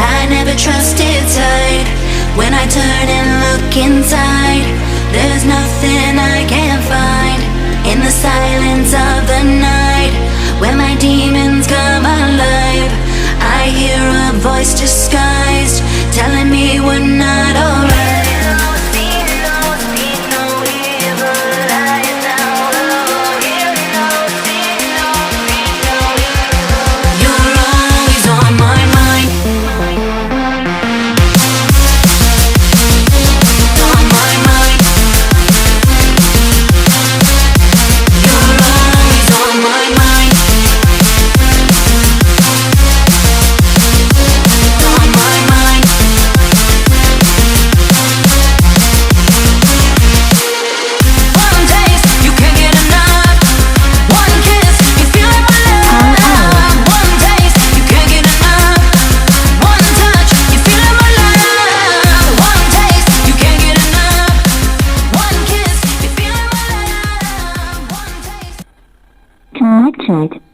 I never trusted sight. When I turn and look inside, there's nothing I can find. In the silence of the night, when my demons come alive, I hear a voice disguised, telling me we're not alright. Connected.